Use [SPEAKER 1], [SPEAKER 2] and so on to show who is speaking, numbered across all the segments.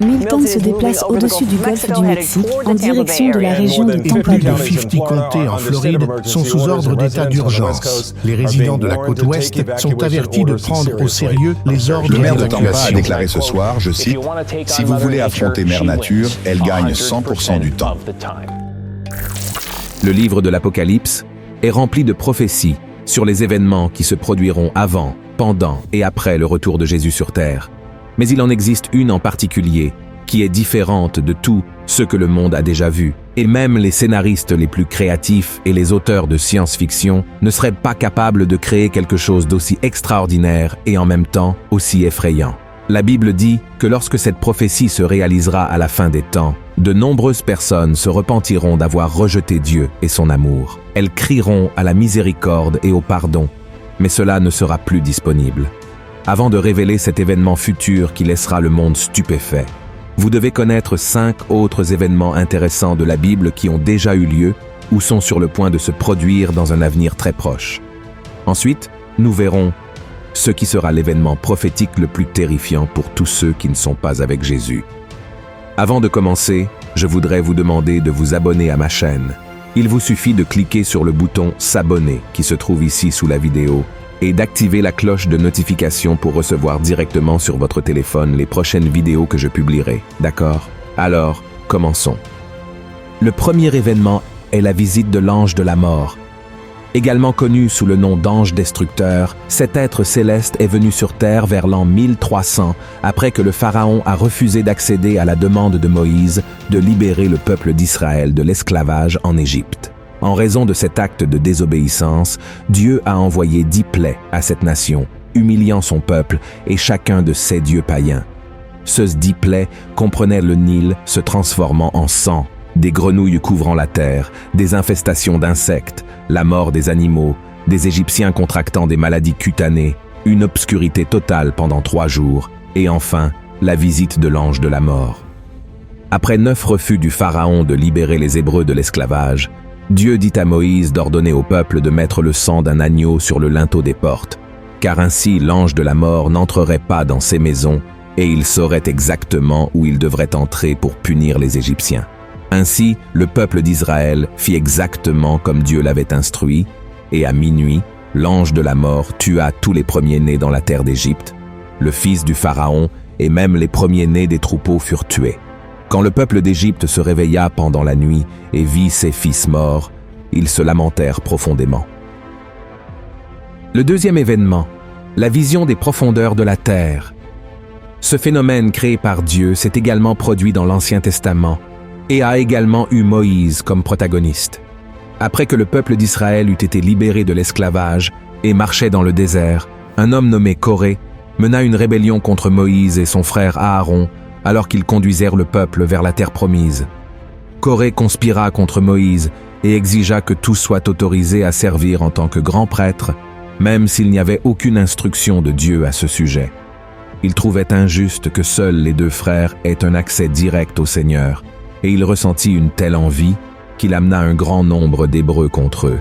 [SPEAKER 1] Milton se déplace au-dessus du golfe du Mexique en direction de la région de Tampa
[SPEAKER 2] Plus de
[SPEAKER 1] Bay.
[SPEAKER 2] 50 comtés en Floride sont sous ordre d'état d'urgence. Les résidents de la côte ouest sont avertis de prendre au sérieux les ordres
[SPEAKER 3] Le maire de Tampa a
[SPEAKER 2] d'évacuation.
[SPEAKER 3] déclaré ce soir, je cite, « Si vous voulez affronter Mère Nature, elle gagne 100% du temps. »
[SPEAKER 4] Le livre de l'Apocalypse est rempli de prophéties sur les événements qui se produiront avant, pendant et après le retour de Jésus sur terre. Mais il en existe une en particulier qui est différente de tout ce que le monde a déjà vu. Et même les scénaristes les plus créatifs et les auteurs de science-fiction ne seraient pas capables de créer quelque chose d'aussi extraordinaire et en même temps aussi effrayant. La Bible dit que lorsque cette prophétie se réalisera à la fin des temps, de nombreuses personnes se repentiront d'avoir rejeté Dieu et son amour. Elles crieront à la miséricorde et au pardon, mais cela ne sera plus disponible. Avant de révéler cet événement futur qui laissera le monde stupéfait, vous devez connaître 5 autres événements intéressants de la Bible qui ont déjà eu lieu ou sont sur le point de se produire dans un avenir très proche. Ensuite, nous verrons ce qui sera l'événement prophétique le plus terrifiant pour tous ceux qui ne sont pas avec Jésus. Avant de commencer, je voudrais vous demander de vous abonner à ma chaîne. Il vous suffit de cliquer sur le bouton « S'abonner » qui se trouve ici sous la vidéo et d'activer la cloche de notification pour recevoir directement sur votre téléphone les prochaines vidéos que je publierai. D'accord? Alors, commençons. Le premier événement est la visite de l'ange de la mort. Également connu sous le nom d'ange destructeur, cet être céleste est venu sur terre vers l'an 1300, après que le pharaon a refusé d'accéder à la demande de Moïse de libérer le peuple d'Israël de l'esclavage en Égypte. En raison de cet acte de désobéissance, Dieu a envoyé 10 plaies à cette nation, humiliant son peuple et chacun de ses dieux païens. Ces 10 plaies comprenaient le Nil se transformant en sang, des grenouilles couvrant la terre, des infestations d'insectes, la mort des animaux, des Égyptiens contractant des maladies cutanées, une obscurité totale pendant 3 jours, et enfin, la visite de l'ange de la mort. Après 9 refus du pharaon de libérer les Hébreux de l'esclavage, Dieu dit à Moïse d'ordonner au peuple de mettre le sang d'un agneau sur le linteau des portes, car ainsi l'ange de la mort n'entrerait pas dans ces maisons et il saurait exactement où il devrait entrer pour punir les Égyptiens. Ainsi, le peuple d'Israël fit exactement comme Dieu l'avait instruit, et à minuit, l'ange de la mort tua tous les premiers-nés dans la terre d'Égypte, le fils du pharaon et même les premiers-nés des troupeaux furent tués. Quand le peuple d'Égypte se réveilla pendant la nuit et vit ses fils morts, ils se lamentèrent profondément. Le deuxième événement, la vision des profondeurs de la terre. Ce phénomène créé par Dieu s'est également produit dans l'Ancien Testament et a également eu Moïse comme protagoniste. Après que le peuple d'Israël eut été libéré de l'esclavage et marchait dans le désert, un homme nommé Coré mena une rébellion contre Moïse et son frère Aaron alors qu'ils conduisèrent le peuple vers la terre promise. Coré conspira contre Moïse et exigea que tous soient autorisés à servir en tant que grands prêtres, même s'il n'y avait aucune instruction de Dieu à ce sujet. Il trouvait injuste que seuls les 2 frères aient un accès direct au Seigneur, et il ressentit une telle envie qu'il amena un grand nombre d'Hébreux contre eux.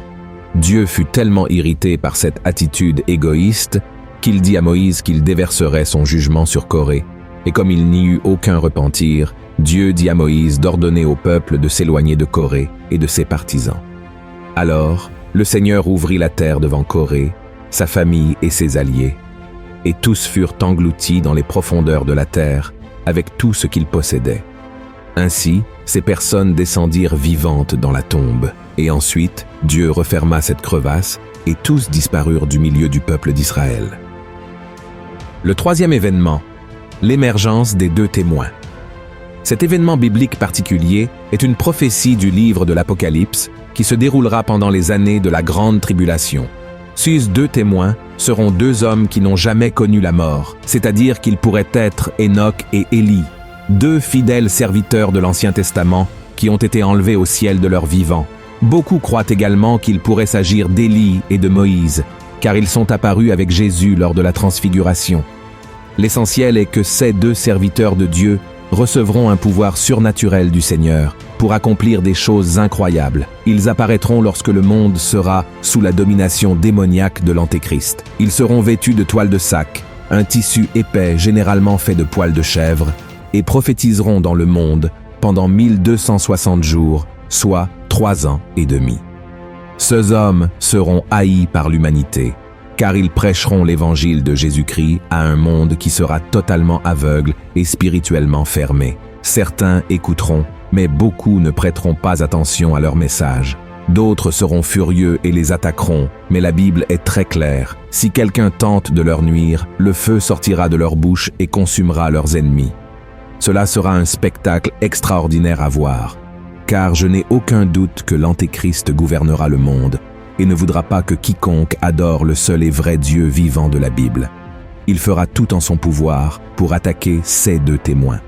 [SPEAKER 4] Dieu fut tellement irrité par cette attitude égoïste qu'il dit à Moïse qu'il déverserait son jugement sur Coré. Et comme il n'y eut aucun repentir, Dieu dit à Moïse d'ordonner au peuple de s'éloigner de Coré et de ses partisans. Alors, le Seigneur ouvrit la terre devant Coré, sa famille et ses alliés, et tous furent engloutis dans les profondeurs de la terre, avec tout ce qu'ils possédaient. Ainsi, ces personnes descendirent vivantes dans la tombe, et ensuite, Dieu referma cette crevasse, et tous disparurent du milieu du peuple d'Israël. Le troisième événement, l'émergence des 2 témoins. Cet événement biblique particulier est une prophétie du livre de l'Apocalypse qui se déroulera pendant les années de la Grande Tribulation. Ces 2 témoins seront 2 hommes qui n'ont jamais connu la mort, c'est-à-dire qu'ils pourraient être Enoch et Élie, 2 fidèles serviteurs de l'Ancien Testament qui ont été enlevés au ciel de leur vivant. Beaucoup croient également qu'il pourrait s'agir d'Élie et de Moïse, car ils sont apparus avec Jésus lors de la transfiguration. L'essentiel est que ces 2 serviteurs de Dieu recevront un pouvoir surnaturel du Seigneur pour accomplir des choses incroyables. Ils apparaîtront lorsque le monde sera sous la domination démoniaque de l'Antéchrist. Ils seront vêtus de toile de sac, un tissu épais généralement fait de poils de chèvre, et prophétiseront dans le monde pendant 1260 jours, soit 3 ans et demi. Ces hommes seront haïs par l'humanité, car ils prêcheront l'évangile de Jésus-Christ à un monde qui sera totalement aveugle et spirituellement fermé. Certains écouteront, mais beaucoup ne prêteront pas attention à leur message. D'autres seront furieux et les attaqueront, mais la Bible est très claire. Si quelqu'un tente de leur nuire, le feu sortira de leur bouche et consumera leurs ennemis. Cela sera un spectacle extraordinaire à voir, car je n'ai aucun doute que l'Antéchrist gouvernera le monde et ne voudra pas que quiconque adore le seul et vrai Dieu vivant de la Bible. Il fera tout en son pouvoir pour attaquer ces 2 témoins.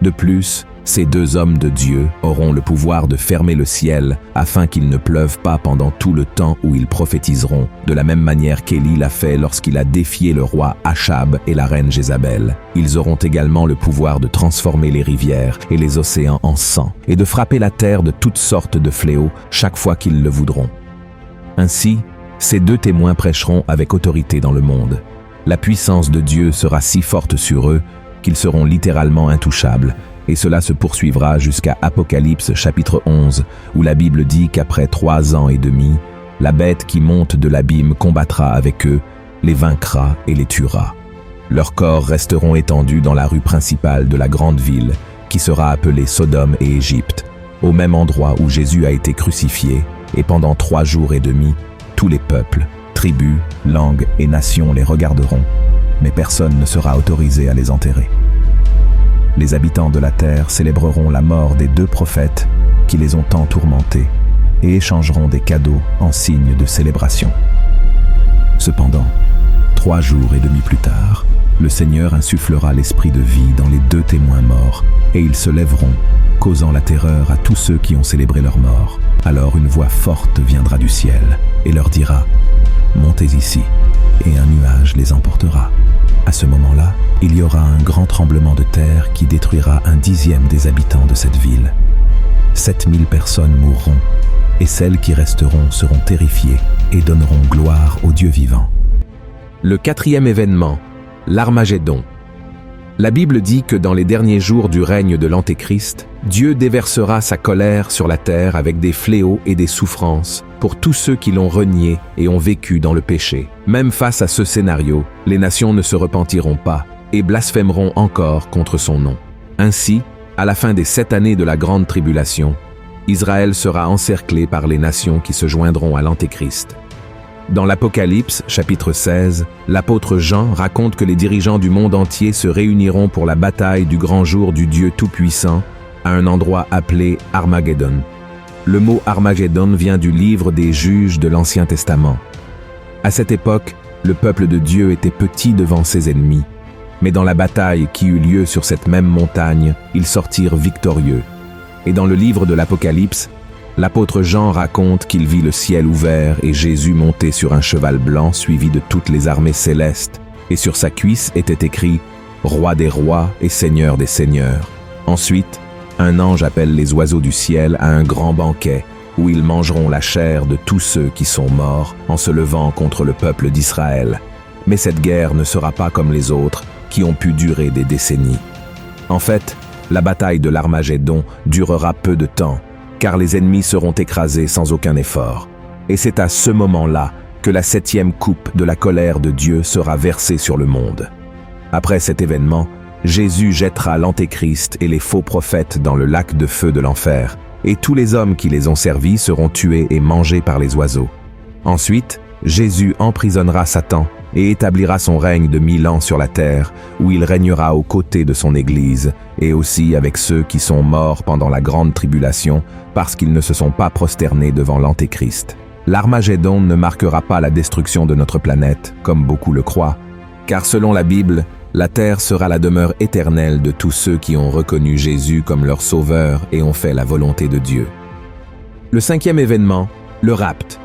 [SPEAKER 4] De plus, ces 2 hommes de Dieu auront le pouvoir de fermer le ciel afin qu'il ne pleuve pas pendant tout le temps où ils prophétiseront, de la même manière qu'Élie l'a fait lorsqu'il a défié le roi Achab et la reine Jézabel. Ils auront également le pouvoir de transformer les rivières et les océans en sang et de frapper la terre de toutes sortes de fléaux chaque fois qu'ils le voudront. Ainsi, ces 2 témoins prêcheront avec autorité dans le monde. La puissance de Dieu sera si forte sur eux qu'ils seront littéralement intouchables, et cela se poursuivra jusqu'à Apocalypse chapitre 11, où la Bible dit qu'après 3 ans et demi, la bête qui monte de l'abîme combattra avec eux, les vaincra et les tuera. Leurs corps resteront étendus dans la rue principale de la grande ville, qui sera appelée Sodome et Égypte, au même endroit où Jésus a été crucifié, et pendant 3 jours et demi, tous les peuples, tribus, langues et nations les regarderont, mais personne ne sera autorisé à les enterrer. Les habitants de la terre célébreront la mort des 2 prophètes qui les ont tant tourmentés et échangeront des cadeaux en signe de célébration. Cependant, 3 jours et demi plus tard, le Seigneur insufflera l'esprit de vie dans les 2 témoins morts et ils se lèveront, causant la terreur à tous ceux qui ont célébré leur mort. Alors une voix forte viendra du ciel et leur dira « Montez ici » et un nuage les emportera. À ce moment-là, il y aura un grand tremblement de terre qui détruira 1/10 des habitants de cette ville. 7000 personnes mourront, et celles qui resteront seront terrifiées et donneront gloire au Dieu vivant. Le 4e événement, l'Armagédon. La Bible dit que dans les derniers jours du règne de l'Antéchrist, Dieu déversera sa colère sur la terre avec des fléaux et des souffrances pour tous ceux qui l'ont renié et ont vécu dans le péché. Même face à ce scénario, les nations ne se repentiront pas et blasphémeront encore contre son nom. Ainsi, à la fin des 7 années de la grande tribulation, Israël sera encerclé par les nations qui se joindront à l'Antéchrist. Dans l'Apocalypse, chapitre 16, l'apôtre Jean raconte que les dirigeants du monde entier se réuniront pour la bataille du grand jour du Dieu Tout-Puissant à un endroit appelé Armageddon. Le mot Armageddon vient du livre des Juges de l'Ancien Testament. À cette époque, le peuple de Dieu était petit devant ses ennemis, mais dans la bataille qui eut lieu sur cette même montagne, ils sortirent victorieux. Et dans le livre de l'Apocalypse, l'apôtre Jean raconte qu'il vit le ciel ouvert et Jésus monté sur un cheval blanc suivi de toutes les armées célestes, et sur sa cuisse était écrit « Roi des rois et Seigneur des seigneurs ». Ensuite, un ange appelle les oiseaux du ciel à un grand banquet où ils mangeront la chair de tous ceux qui sont morts en se levant contre le peuple d'Israël. Mais cette guerre ne sera pas comme les autres qui ont pu durer des décennies. En fait, la bataille de l'Armagédon durera peu de temps, car les ennemis seront écrasés sans aucun effort. Et c'est à ce moment-là que la 7e coupe de la colère de Dieu sera versée sur le monde. Après cet événement, Jésus jettera l'Antéchrist et les faux prophètes dans le lac de feu de l'enfer, et tous les hommes qui les ont servis seront tués et mangés par les oiseaux. Ensuite, Jésus emprisonnera Satan et établira son règne de 1000 ans sur la terre, où il régnera aux côtés de son Église, et aussi avec ceux qui sont morts pendant la grande tribulation, parce qu'ils ne se sont pas prosternés devant l'Antéchrist. L'Armagédon ne marquera pas la destruction de notre planète, comme beaucoup le croient, car selon la Bible, la terre sera la demeure éternelle de tous ceux qui ont reconnu Jésus comme leur sauveur et ont fait la volonté de Dieu. Le 5e événement, le rapt.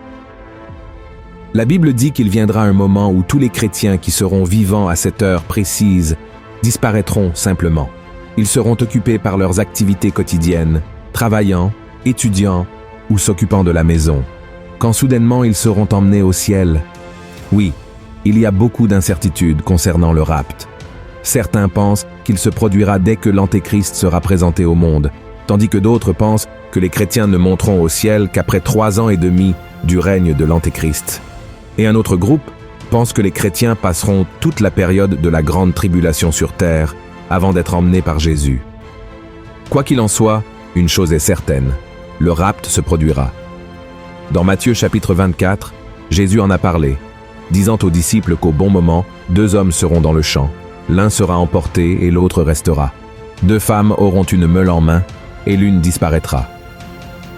[SPEAKER 4] La Bible dit qu'il viendra un moment où tous les chrétiens qui seront vivants à cette heure précise disparaîtront simplement. Ils seront occupés par leurs activités quotidiennes, travaillant, étudiant ou s'occupant de la maison, quand soudainement ils seront emmenés au ciel. Oui, il y a beaucoup d'incertitudes concernant le rapt. Certains pensent qu'il se produira dès que l'Antéchrist sera présenté au monde, tandis que d'autres pensent que les chrétiens ne monteront au ciel qu'après 3 ans et demi du règne de l'Antéchrist. Et un autre groupe pense que les chrétiens passeront toute la période de la grande tribulation sur terre avant d'être emmenés par Jésus. Quoi qu'il en soit, une chose est certaine, le rapt se produira. Dans Matthieu chapitre 24, Jésus en a parlé, disant aux disciples qu'au bon moment, 2 hommes seront dans le champ. L'un sera emporté et l'autre restera. 2 femmes auront une meule en main et l'une disparaîtra.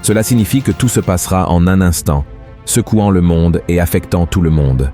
[SPEAKER 4] Cela signifie que tout se passera en un instant, secouant le monde et affectant tout le monde.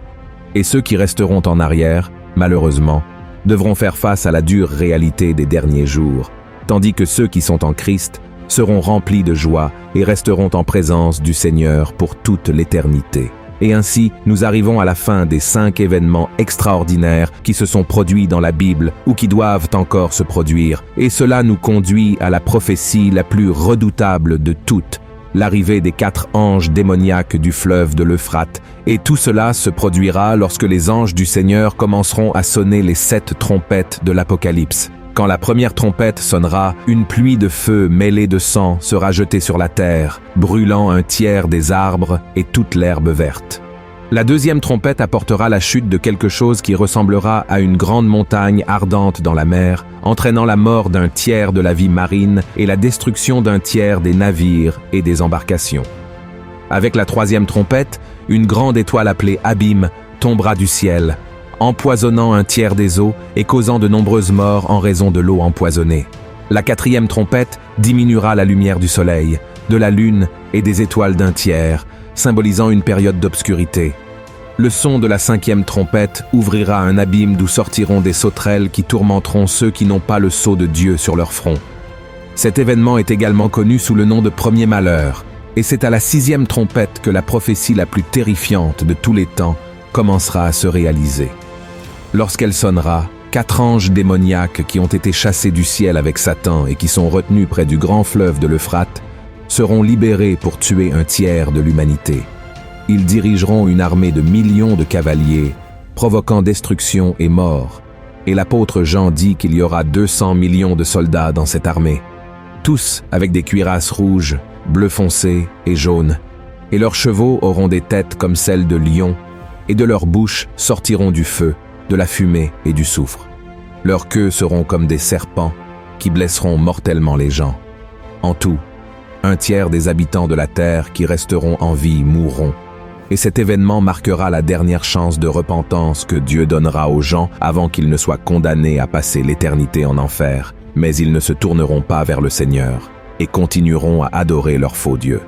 [SPEAKER 4] Et ceux qui resteront en arrière, malheureusement, devront faire face à la dure réalité des derniers jours, tandis que ceux qui sont en Christ seront remplis de joie et resteront en présence du Seigneur pour toute l'éternité. Et ainsi, nous arrivons à la fin des 5 événements extraordinaires qui se sont produits dans la Bible ou qui doivent encore se produire. Et cela nous conduit à la prophétie la plus redoutable de toutes, l'arrivée des 4 anges démoniaques du fleuve de l'Euphrate. Et tout cela se produira lorsque les anges du Seigneur commenceront à sonner les 7 trompettes de l'Apocalypse. Quand la première trompette sonnera, une pluie de feu mêlée de sang sera jetée sur la terre, brûlant un tiers des arbres et toute l'herbe verte. La deuxième trompette apportera la chute de quelque chose qui ressemblera à une grande montagne ardente dans la mer, entraînant la mort d'un tiers de la vie marine et la destruction d'un tiers des navires et des embarcations. Avec la troisième trompette, une grande étoile appelée Abîme tombera du ciel, empoisonnant un tiers des eaux et causant de nombreuses morts en raison de l'eau empoisonnée. La quatrième trompette diminuera la lumière du soleil, de la lune et des étoiles d'un tiers, symbolisant une période d'obscurité. Le son de la cinquième trompette ouvrira un abîme d'où sortiront des sauterelles qui tourmenteront ceux qui n'ont pas le sceau de Dieu sur leur front. Cet événement est également connu sous le nom de premier malheur, et c'est à la 6e trompette que la prophétie la plus terrifiante de tous les temps commencera à se réaliser. Lorsqu'elle sonnera, 4 anges démoniaques qui ont été chassés du ciel avec Satan et qui sont retenus près du grand fleuve de l'Euphrate seront libérés pour tuer un tiers de l'humanité. Ils dirigeront une armée de millions de cavaliers, provoquant destruction et mort. Et l'apôtre Jean dit qu'il y aura 200 millions de soldats dans cette armée, tous avec des cuirasses rouges, bleu foncé et jaunes. Et leurs chevaux auront des têtes comme celles de lions, et de leurs bouches sortiront du feu, de la fumée et du soufre. Leurs queues seront comme des serpents qui blesseront mortellement les gens. En tout, 1/3 des habitants de la terre qui resteront en vie mourront. Et cet événement marquera la dernière chance de repentance que Dieu donnera aux gens avant qu'ils ne soient condamnés à passer l'éternité en enfer. Mais ils ne se tourneront pas vers le Seigneur et continueront à adorer leur faux Dieu.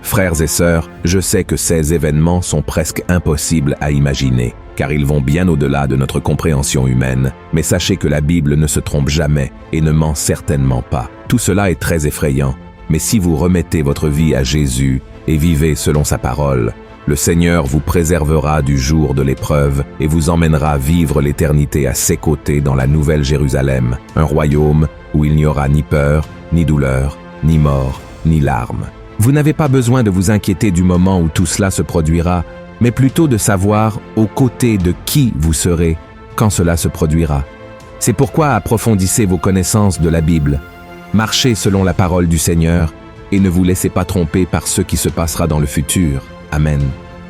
[SPEAKER 4] Frères et sœurs, je sais que ces événements sont presque impossibles à imaginer, car ils vont bien au-delà de notre compréhension humaine. Mais sachez que la Bible ne se trompe jamais et ne ment certainement pas. Tout cela est très effrayant, mais si vous remettez votre vie à Jésus et vivez selon sa parole, le Seigneur vous préservera du jour de l'épreuve et vous emmènera vivre l'éternité à ses côtés dans la Nouvelle Jérusalem, un royaume où il n'y aura ni peur, ni douleur, ni mort, ni larmes. Vous n'avez pas besoin de vous inquiéter du moment où tout cela se produira, mais plutôt de savoir aux côtés de qui vous serez quand cela se produira. C'est pourquoi approfondissez vos connaissances de la Bible, marchez selon la parole du Seigneur et ne vous laissez pas tromper par ce qui se passera dans le futur. Amen.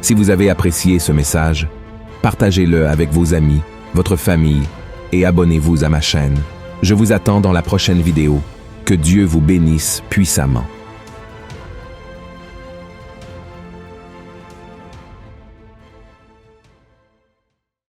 [SPEAKER 4] Si vous avez apprécié ce message, partagez-le avec vos amis, votre famille et abonnez-vous à ma chaîne. Je vous attends dans la prochaine vidéo. Que Dieu vous bénisse puissamment.